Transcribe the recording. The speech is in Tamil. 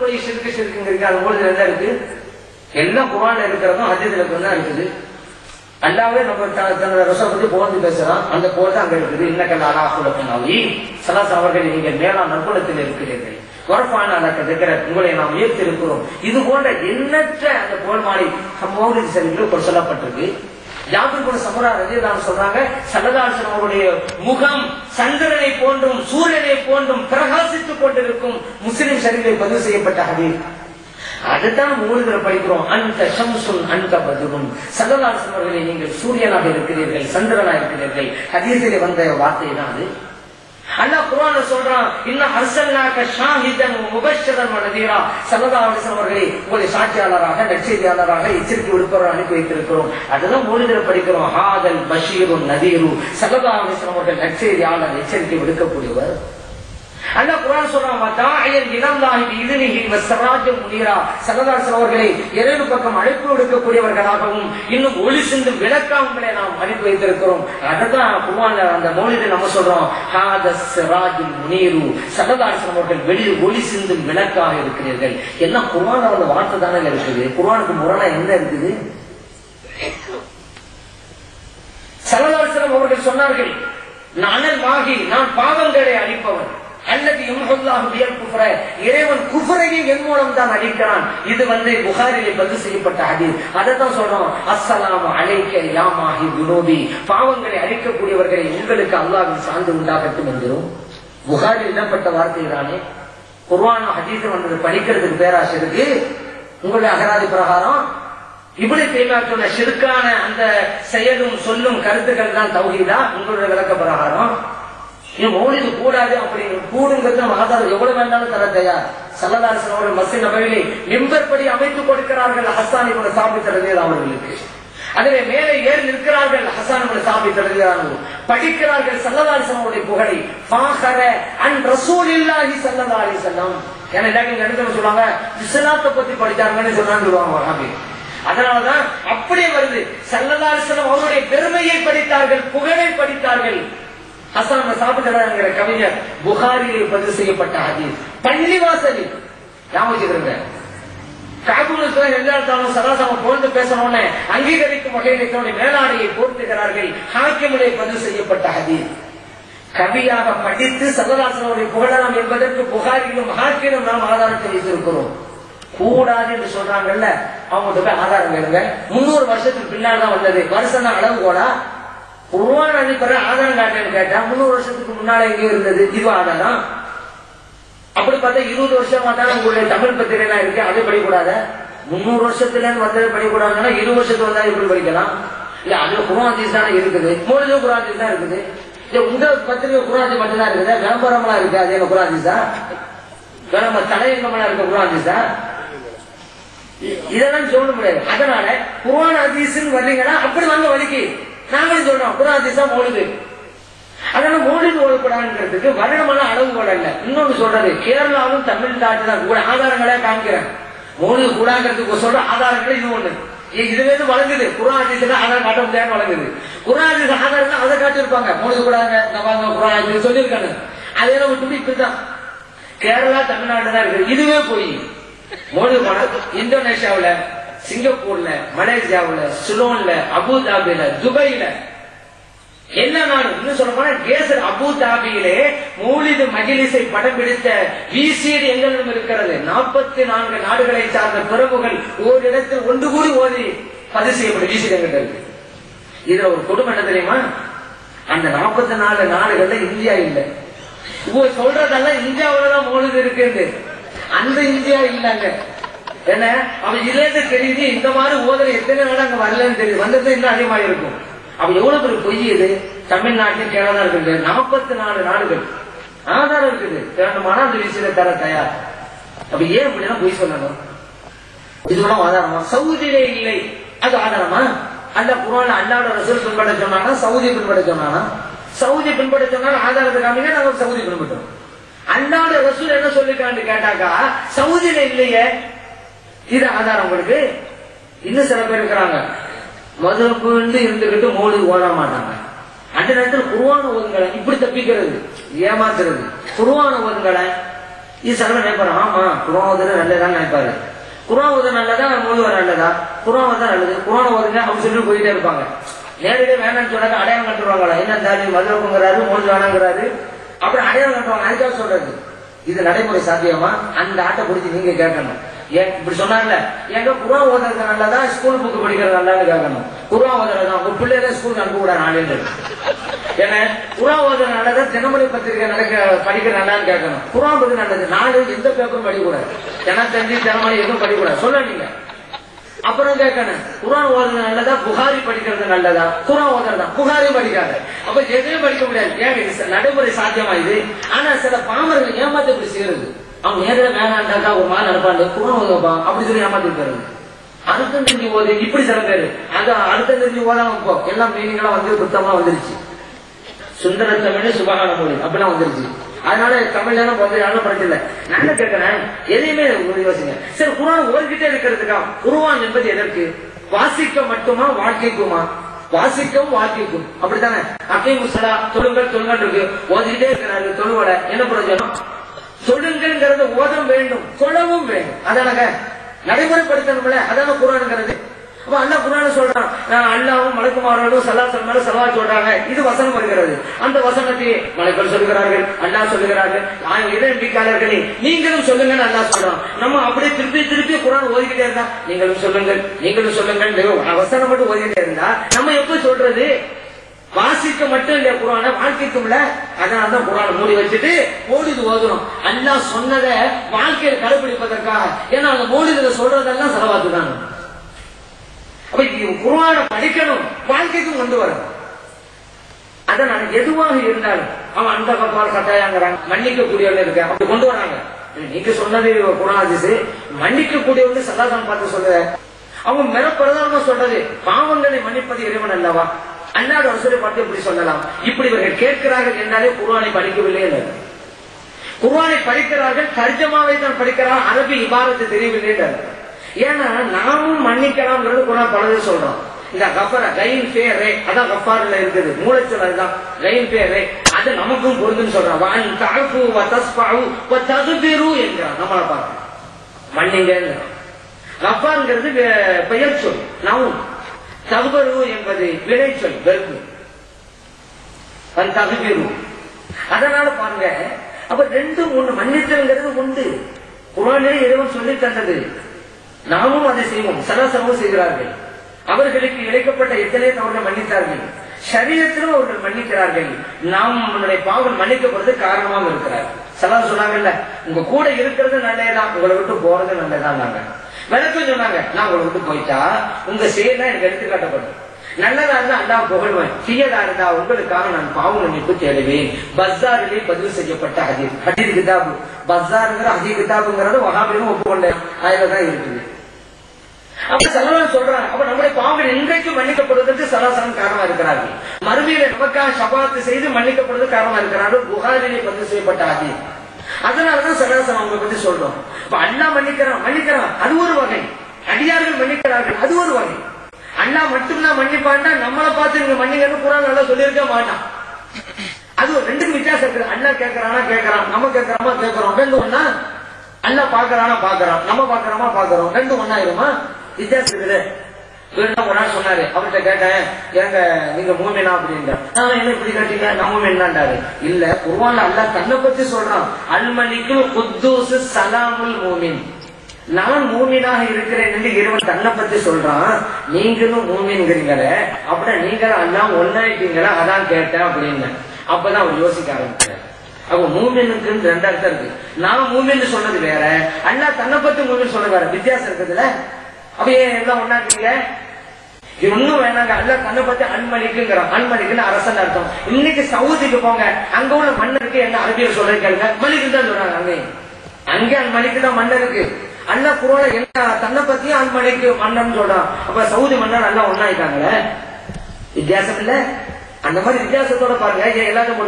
போய் சிறுக்குங்க அது மோழுது என்ன இருக்கு? எல்லாம் குர்ஆன்ல இருக்கிறதும் ஹதீஸ்ல தான் இருக்குது. அல்லாவே நம்ம தன்னோட ரசூலை பத்தி புகழ்ந்து பேசுறான். அந்த புகழ் தான் அங்க இருக்குது. இன்னக்கல் அலா குலத்தின் அலீம். ஸல்லல்லாஹு அவர்கள் நீங்கள் மேலான நற்குணத்தில் இருக்கிறீர்கள். வரஃபஅனா லக திக்ரக், உங்களை நாம் உயர்த்தியிருக்கிறோம். இது போன்ற எண்ணற்ற அந்த புகழ் மாலை மௌலித் ஷரீஃபில் சொல்லப்பட்டிருக்கு. ஜாபிர் இப்னு சமுரா ரலியல்லாஹு அன்ஹு சொல்றாங்க, ஸல்லல்லாஹு அலைஹி வஸல்லம் அவருடைய முகம் சந்திரனை போன்றும் சூரியனை போன்றும் பிரகாசித்துக் கொண்டிருக்கும். முஸ்லிம் ஷரீஃபில் பதிவு செய்யப்பட்ட ஹதீஸ். அதுதான் மூலிகளை படிக்கிறோம். அந்த ஷம்சுன் அந்த பதுரும். ஸல்லல்லாஹு அலைஹி வஸல்லம் அவர்களே நீங்கள் சூரியனாக இருக்கிறீர்கள், சந்திரனாக இருக்கிறீர்கள். ஹதீஸிலே வந்த வார்த்தை தான் அது. அல்லாஹ் குர்ஆன்ல சொல்றான், இன்ன அர்ஸல்னாக ஷாஹிதன் வ முபஷ்ஷிரன் வ நதீரா. ஸல்லல்லாஹு அலைஹி வஸல்லம் அவர்களே உங்களை சாட்சியாளராக நற்செய்தியாளராக எச்சரிக்கை விடுப்பவராக அனுப்பி வைத்திருக்கிறோம். அதுதான் மூலிகளை படிக்கிறோம். ஹாதல் பஷீருன் நதீரு. ஸல்லல்லாஹு அலைஹி வஸல்லம் அவர்கள் நற்செய்தியாளர், எச்சரிக்கை விடுக்கக்கூடியவர். அல்லாஹ் குர்ஆன் சொல்றான், வதாயன் இலல்லாஹி பிஇذنஹி வஸ்ஸராஜும் முனீரா. ஸல்லல்லாஹு அலைஹி வஸல்லம் அவர்களை இறைவன் பக்கம் அழைப்பு விடுக்கக்கூடியவர்களாகவும் இன்னும் ஒளி சிந்தும் விளக்காகவும்களை நாம் அனுப்பி வைத்திருக்கிறோம். அதுதான் குர்ஆன்ல அந்த மௌலிதை நம்ம சொல்றோம், ஹாதஸ் ஸராஜுல் முனீரு. ஸல்லல்லாஹு அலைஹி வஸல்லம் அவர்கள் வெளியில் ஒளி சிந்தும் விளக்காக இருக்கிறீர்கள். எல்லாம் குர்ஆன்ல அந்த வார்த்தை தானே இருக்குது. குர்ஆனுக்கு முரணா என்ன இருக்குது? ஸல்லல்லாஹு அலைஹி வஸல்லம் அவர்கள் சொன்னார்கள், நானல் மாகி, நான் பாவங்களை அழிப்பவன். அல்லது யம்ஹுல்லாஹு பில் குஃப்ர, இறைவன் குஃப்ரையும் என் மூலம் தான் அழிக்கிறான். இது புகாரிலே பதிவு செய்யப்பட்ட ஹதீஸ். அதைத்தான் சொல்றோம், அஸ்ஸலாமு அலைக்க யா மாஹி துனூபி. பாவங்களை அழிக்கக்கூடியவர்களை உங்களுக்கு அல்லாஹ்வின் சார்ந்து உண்டாகட்டும் என்கிறோம். புகாரில் இடப்பட்ட வார்த்தை தானே. குர்ஆன் ஹதீஸ் வந்தது படிக்கிறதுக்கு பேராசை இருக்கு. உங்களுடைய அகராதி பிரகாரம் இப்னு தய்மியா சொன்ன ஷிர்கான அந்த செயலும் சொல்லும் கருத்துக்கள் தான் தௌஹீதா. உங்களுடைய விளக்க பிரகாரம் மௌலிது கூடாது அப்படின்னு கூடுங்கிறது நம்ம ஆதாரம் எவ்வளவு வேண்டாலும் தர தயார். ஸல்லல்லாஹு அலைஹி வஸல்லம் அவர்கள் மஸ்ஜித் நபவியிலே மிம்பர் படி அமைத்துக் கொடுக்கிறார்கள் ஹஸ்ஸான் இப்னு சாபித் ரலியல்லாஹு அவர்களுக்கு. அதிலே மேலே ஏறி நிற்கிறார்கள் ஹஸ்ஸான் இப்னு சாபித் ரலியல்லாஹு அன்ஹு. படிக்கிறார்கள் ஸல்லல்லாஹு அலைஹி வஸல்லம் அவருடைய புகழை. ஃபாஹர அன் ரசூலில்லாஹி ஸல்லல்லாஹு அலைஹி வஸல்லம். ஏன்னா எல்லாரும் எடுத்து சொல்லுவாங்க, இஸ்லாத்தை பத்தி படிச்சாங்கன்னு சொன்னான்னு சொல்லுவாங்க வஹாபி. அதனாலதான் அப்படியே வருது. ஸல்லல்லாஹு அலைஹி வஸல்லம் அவருடைய பெருமையை படித்தார்கள், புகழை படித்தார்கள். ஹஸ்ஸான் சாபித்ங்கிற கவிஞர் புகாரியில் பதிவு செய்யப்பட்ட ஹதீஸ். பள்ளிவாசலில் ஞாபகம் காபூலுக்கு எல்லாத்தாலும் சராசரம் புகழ்ந்து பேசணும்னு அங்கீகரிக்கும் வகையில் தன்னுடைய மேலாடையை போர்த்துகிறார்கள். ஹாக்கிமிலே பதிவு செய்யப்பட்ட ஹதீஸ். கவியாக படித்து ஸல்லல்லாஹு அலைஹி வஸல்லம் புகழலாம் என்பதற்கு புகாரிலும் ஹாக்கிலும் நாம் ஆதாரத்தை வைத்திருக்கிறோம். கூடாது என்று சொல்றாங்கல்ல, அவங்க போய் ஆதாரம் வேணுங்க. 300 வருஷத்துக்கு பின்னால் தான் வந்தது. வருஷம் தான் அளவு கூட குர்ஆன் அனுப்புற ஆதாரம் காட்டுன்னு கேட்டா 300 வருஷத்துக்கு முன்னால எங்கே இருந்தது? இது ஆதாரம். அப்படி பார்த்தா 20 வருஷமா தான் உங்களுடைய தமிழ் பத்திரிகை இருக்கு, அதை படிக்கூடாத. 300 வருஷத்துல வந்தது படிக்கூடாதுன்னா 20 வருஷத்துக்கு வந்தா எப்படி படிக்கலாம்? இல்ல அதுல குர்ஆன் ஹதீஸ் தானே இருக்குது, மூலிலும் குர்ஆன் ஹதீஸ் தான் இருக்குது. உங்க பத்திரிகை குர்ஆன் ஹதீஸ் மட்டும்தான் இருக்குது, விளம்பரம்லாம் இருக்கு. அது என்ன குர்ஆன் ஹதீஸ் தான்? நம்ம தலையங்கமெல்லாம் இருக்க குர்ஆன் ஹதீஸ் தான்? இதெல்லாம் சொல்ல முடியாது. அதனால குர்ஆன் ஹதீஸ் வரலீங்கன்னா அப்படி வாங்க வலிக்கு நாங்களும் சொல்றோம் குர்ஆன் ஹதீஸ் தான் மௌலிது. அதனால மௌலிது ஓடக்கூடாதுங்கிறதுக்கு வருடமெல்லாம் அளவுகோல் அல்ல. இன்னொன்னு சொல்றது, கேரளாவும் தமிழ்நாட்டு தான் கூட ஆதாரங்களே காமிக்கிறேன். மௌலிது கூடாங்கிறதுக்கு சொல்ற ஆதாரங்களே இது ஒண்ணு. இதுவே வழங்குது. குர்ஆன் ஹதீஸ் ஆதாரம் காட்ட முடியாது வழங்குது. குர்ஆன் ஹதீஸ் ஆதாரம் அதை காட்டிருப்பாங்க. மௌலிது கூடாங்க குர்ஆன் ஹதீஸ் சொல்லியிருக்காங்க. அதே நம்ம துடிப்பு தான். கேரளா தமிழ்நாடு தான் இருக்கு. இதுவே போய் மௌலிது இந்தோனேஷியாவுல, சிங்கப்பூர்ல, மலேசியாவுல, சிலோன்ல, அபுதாபில, துபாயில எல்லா நாடும், இன்னும் சொல்ல போனா கேசர் அபுதாபியிலே மௌலிது மஜ்லிஸை படம் பிடித்த விசிடி எங்களிடம் இருக்கிறது. 44 நாடுகளை சார்ந்த பிரபுகள் ஓரிடத்தில் ஒன்று கூடி ஓதி பதிவு செய்யப்பட்ட விசிடி எங்கிட்ட இருக்கு. இதுல ஒரு கொடுமை என்ன தெரியுமா? அந்த 44 நாடுகள்ல இந்தியா இல்லை. சொல்றதெல்லாம் இந்தியாவிலதான் மௌலிது இருக்கு, அந்த இந்தியா இல்லங்க. என்ன அவன் இதுல தெரியுது, இந்த மாதிரி ஓதல எத்தனை நாடு அங்க வரலன்னு தெரியுது, வந்தது இன்னும் அதிகமாக இருக்கும். அப்ப எவ்வளவு பெரிய பொய் இது? தமிழ்நாட்டில் கேரளா இருக்குது, 44 நாடுகள் ஆதாரம் இருக்குது. வேண்டுமானா அந்த விஷயத்தை தர தயார். அப்ப ஏன் அப்படின்னா பொய் சொல்லணும்? இதெல்லாம் ஆதாரமா? சவுதியிலே இல்லை, அது ஆதாரமா? அந்த குர்ஆன்ல அல்லாஹ்வுடைய ரசூல் பின்பற்ற சொன்னானா சவுதி பின்பற்ற சொன்னானா? சவுதி பின்பற்ற சொன்னாலும் ஆதாரத்தை காமிங்க, நாங்க சவுதி பின்பற்றோம். அல்லாஹ்வுடைய ரசூல் என்ன சொல்லிருக்கான்னு கேட்டாக்கா சவுதியில இல்லையே, இது ஆதாரம் உங்களுக்கு. இன்னும் சில பேர் இருக்கிறாங்க, மதுரப்பு இருந்துகிட்டு மௌலிது ஓட மாட்டாங்க. அந்த நேரத்தில் குர்ஆன் ஓதுங்களை இப்படி தப்பிக்கிறது, ஏமாத்துறது. குர்ஆன் ஓதுங்களை இது சில நினைப்பாரு, ஆமா குர்ஆன் ஓதுறது நல்லதான்னு நினைப்பாரு. குர்ஆன் ஓதுறது நல்லதா, மோதுவ நல்லதா? குர்ஆன் ஓதுறது நல்லது, குர்ஆன் ஓதுங்க அப்படின்னு சொல்லி போயிட்டே இருப்பாங்க. நேரடியாக வேணாம்னு சொன்னாங்க அடையாளம் கட்டுருவாங்களா, என்ன தாடி மதுரப்புங்கிறாரு, மோது வேணாங்கிறாரு, அப்புறம் அடையாளம் கட்டுவாங்க. அதுக்காக சொல்றது இது நடைமுறை சாத்தியமா? அந்த ஆட்டை பிடிச்சி நீங்க கேட்கணும். ஏன் இப்படி சொன்னாங்கல்ல, எங்க குர்ஆன் ஓதுறது நல்லதா, ஸ்கூல் புக்கு படிக்கிறது நல்லதான்னு கேட்கணும். குர்ஆன் ஓதுறதா, உங்க பிள்ளைகளை ஸ்கூலுக்கு அனுப்ப கூட நாளே. ஏன்னா குர்ஆன் ஓதுறது நல்லதா, தினமணி பத்திரிகை படிக்கிற நல்லான்னு கேட்கணும். குர்ஆன் பத்தி நல்லது, நாலு எந்த பேப்பரும் படிக்கூடாது, தினத்தந்தி தினமணி எதுவும் படிக்கூடாது சொல்ல நீங்க. அப்புறம் கேட்கணும், குர்ஆன் ஓதுறது நல்லதா, புகாரி படிக்கிறது நல்லதா? குர்ஆன் ஓதுறதா, புகாரியும் படிக்காது. அப்ப எதையும் படிக்க முடியாது. ஏன் நடைமுறை சாத்தியமா இது? ஆனா சில பாமர்கள் ஏமாத்த இப்படி செய்யறது. அவங்க நேரில் வேணாண்டாக்கா ஒரு மாதிரி நடப்பாண்டு, குர்ஆன் ஓதுப்பா அப்படி சொல்லி ஏமாத்திருக்காரு. அர்த்தம் தெரிஞ்சு ஓது இப்படி சில பேரு. அதான் அர்த்தம் தெரிஞ்சு ஓதாம இப்போ எல்லாம் மீனிங்களா வந்து புத்தகமா வந்துருச்சு. சுந்தர தமிழ் சுபகான மொழி அப்படிலாம் வந்துருச்சு. அதனால தமிழ்லாம் யாரும் படிச்சல. நான் என்ன கேட்கிறேன், எதையுமே யோசிங்க. சரி, குர்ஆன் ஓதிக்கிட்டே இருக்கிறதுக்கா? குர்ஆன் என்பது எதற்கு? வாசிக்க மட்டுமா, வாழ்க்கைக்குமா? வாசிக்கவும் வாழ்க்கைக்கும். அப்படித்தானே? அக்கீமுஸ்ஸலா, தொழுங்கள் தொழுங்கள் இருக்கு, ஓதிக்கிட்டே இருக்கிறாரு, தொழுவட என்ன பிரயோஜனம்? சொல்லுங்கிறது ஓதம் வேண்டும், சொல்லவும் வேண்டும். அதானங்க நடைமுறைப்படுத்தணும்ல, அதான குர்ஆன்ங்கிறது. அப்ப அல்லாஹ் குர்ஆன் சொல்றான், அல்லாஹ்வும் மலக்குமார்களும் ஸல்லல்லாஹு மேல ஸலவாத் சொல்றாங்க. இது வசனம் வருகிறது. அந்த வசனத்தை மலக்குகள் சொல்கிறார்கள், அல்லாஹ் சொல்லுகிறார்கள். இறை நம்பிக்கையாளர்களே நீங்களும் சொல்லுங்கன்னு அல்லாஹ் சொல்றான். நம்ம அப்படியே திருப்பி திருப்பி குர்ஆன் ஓதிக்கிட்டே இருந்தா, நீங்களும் சொல்லுங்கள் நீங்களும் சொல்லுங்கள் வசனம் மட்டும் ஓதிக்கிட்டே இருந்தா நம்ம எப்ப சொல்றது? வாசிக்க மட்டும் இல்லையா குர்ஆனை, வாழ்க்கைக்கும்ல. அதனாலதான் குர்ஆனை மூடி வச்சுட்டு மௌலிது ஓதுறோம். அல்லாஹ் சொன்னதை வாழ்க்கையை கடைபிடிப்பதற்காக. ஏன்னா அந்த மௌலிதுல சொல்றதெல்லாம் ஸலவாத்து தான். அப்ப குர்ஆனை படிக்கணும், வாழ்க்கைக்கும் கொண்டு வரணும். அதனால எதுவாக இருந்தாலும் அவன் அந்த கப்பால் கட்டாயங்கிறாங்க, மன்னிக்க கூடியவங்க இருக்க அப்படி கொண்டு வராங்க. நீங்க சொன்னது குர்ஆன் ஹதீஸ், மன்னிக்க கூடியவங்க சல்லாதான் பார்த்து சொல்ற. அவங்க மிக பிரதானமா சொல்றது, பாவங்களை மன்னிப்பது இறைவன் அல்லவா? அல்லாஹ் ரசூலை பார்த்து இப்படி சொல்லலாம். இப்படி இவர்கள் கேட்கிறார்கள் என்றாலே குர்ஆனை படிக்கவில்லை இல்லை. குர்ஆனை படிக்கிறார்கள், தர்ஜமாவை தான் படிக்கிறார்கள், அரபி இபாரத்து தெரியவில்லை இல்லை. ஏன்னா நாமும் மன்னிக்கலாம் குர்ஆன் பலது சொல்றோம். இந்த கஃபர கைன் பேரே அதான் கஃபார்ல இருக்குது, மூளைச்சொல் அதுதான் கைன் பேரே. அது நமக்கும் பொருந்துன்னு சொல்றான். வான் தஅஃபு வ தஸ்ஃபஉ வ தக்பிரு என்கிறான். நம்மளை பார்த்து மன்னிங்கங்கிறான். கஃபார்ங்கிறது பெயர் சொல், நவுன். தக்பரு என்பது வினை சொல், வெர்பு. தக்பிரு. அதனால பாருங்க, அப்ப ரெண்டும் ஒண்ணு. மன்னித்தல்ங்கிறது உண்டு, குர்ஆனிலே இறைவன் சொல்லி தந்தது. நாமும் அதை செய்வோம், சலாசலமும் செய்கிறார்கள். அவர்களுக்கு இழைக்கப்பட்ட எத்தனை தவறுகள் மன்னித்தார்கள், ஷரீஅத்திலும் அவர்கள் மன்னிக்கிறார்கள். நாம் நம்மளுடைய பாவம் மன்னிக்கப்படுறது காரணமாக இருக்கிறார். சலாம் சொன்னாங்கல்ல, உங்க கூட இருக்கிறது நல்லதுதான், உங்களை விட்டு போறது நல்லதான். நாங்க விளக்கம் சொன்னாங்க, நான் உங்களை விட்டு போயிட்டா உங்க செயலாம் எனக்கு எடுத்துக்காட்டப்படும். நல்லதா இருந்தா அல்லாஹ் புகழ்வேன், தீயதா இருந்தா உங்களுக்காக நான் பாவ மன்னிப்பு தேடுவேன். பஸாரிலே பதிவு செய்யப்பட்ட ஹதீஸ். ஹதீஸ் கிதாபு பஸாருங்கிற ஹதீஸ் கிதாபுங்கிறது வஹாபியும் ஒப்புக்கொண்ட அதுலதான் இருக்குது. அப்ப சல்லல்லாஹு சொல்றாங்க, அப்ப நம்முடைய பாவங்கள் இன்றைக்கு மன்னிக்கப்படுவதற்கு சலாசலம் காரணமா இருக்கிறார்கள். மறுமையில நமக்காக ஷபாத்து செய்து மன்னிக்கப்படுவதற்கு காரணமா இருக்கிறார்கள். புகாரிலே பதிவு செய்யப்பட்ட ஹதீஸ். அதனாலதான் சலாசலம் அவங்க பத்தி சொல்றோம். இப்ப அல்லாஹ் மன்னிக்கிறான் அது ஒரு வகை, அடியார்கள் மன்னிக்கிறார்கள் அது ஒரு வகை. அல்லாஹ் மட்டும்தான் மன்னிப்பான்டா, நம்மளை பார்த்து நீங்க மன்னிக்கன்னு குர்ஆன் நல்லா சொல்லியிருக்க மாட்டான். அது ஒரு ரெண்டுக்கும் வித்தியாசம் இருக்குது. அல்லாஹ் கேட்கறான், நம்ம கேட்கிறோம், ரெண்டு ஒண்ணா? அல்லாஹ் பாக்குறான், நம்ம பாக்குறோம், ரெண்டு ஒண்ணாயிருமா? வித்தியாசம் இருக்குது. ஒரு நாள் சொன்னாரு, அவர்கிட்ட கேட்டேன், ஏங்க நீங்க மூமினா அப்படின்ட்டு. என்ன இப்படி கேட்டீங்க, நான் மூமின்டாரு. இல்ல, குர்ஆன்ல அல்லாஹ் தன்னை பத்தி சொல்றான், அல் மலிக்குல் குத்தூஸ் ஸலாமுல் மூமின். நான் மூமினாக இருக்கிறேன் என்று இறைவன் தன்னை பத்தி சொல்றான். நீங்களும் மூமின்கிறீங்களே, அப்படின்னா நீங்களும் அல்லாஹ் ஒன்னாயிட்டீங்களா, அதான் கேட்டேன் அப்படின்னு. அப்பதான் அவர் யோசிக்க ஆரம்பிச்சார். அப்ப மூமினுக்கு ரெண்டு அர்த்தம் இருக்கு. நான் மூமின்னு சொன்னது வேற, அல்லாஹ் தன்னை பத்தி மூமின் சொன்னது வேற, வித்தியாசம் இருக்குதுல்ல. அப்ப ஏன் எல்லாம் ஒன்னாட்டீங்க? இது ஒண்ணும் வேணாங்க. அல்லாஹ் தன்னை பத்தி அன்மலிக்குங்கிறான். அன்மலிக்குன்னு அரசன் அர்த்தம். இன்னைக்கு சவுதிக்கு போங்க, அங்க உள்ள மன்னருக்கு என்ன அரபியல் சொல்றேன் கேளுங்க, மலிக்கு தான் சொல்றாங்க. அங்கே அன்மலிக்கு தான் மன்னருக்கு. அல்லாஹ் குர்ஆன்ல என்ன தன்னை பத்தியும் அன்மலிக்கு மன்னன் சொல்றான். அப்ப சவுதி மன்னர் எல்லாம் ஒன்னாயிட்டாங்களே, வித்தியாசம் இல்ல? அந்த மாதிரி வித்தியாசத்தோட பாருங்க. எல்லாரும்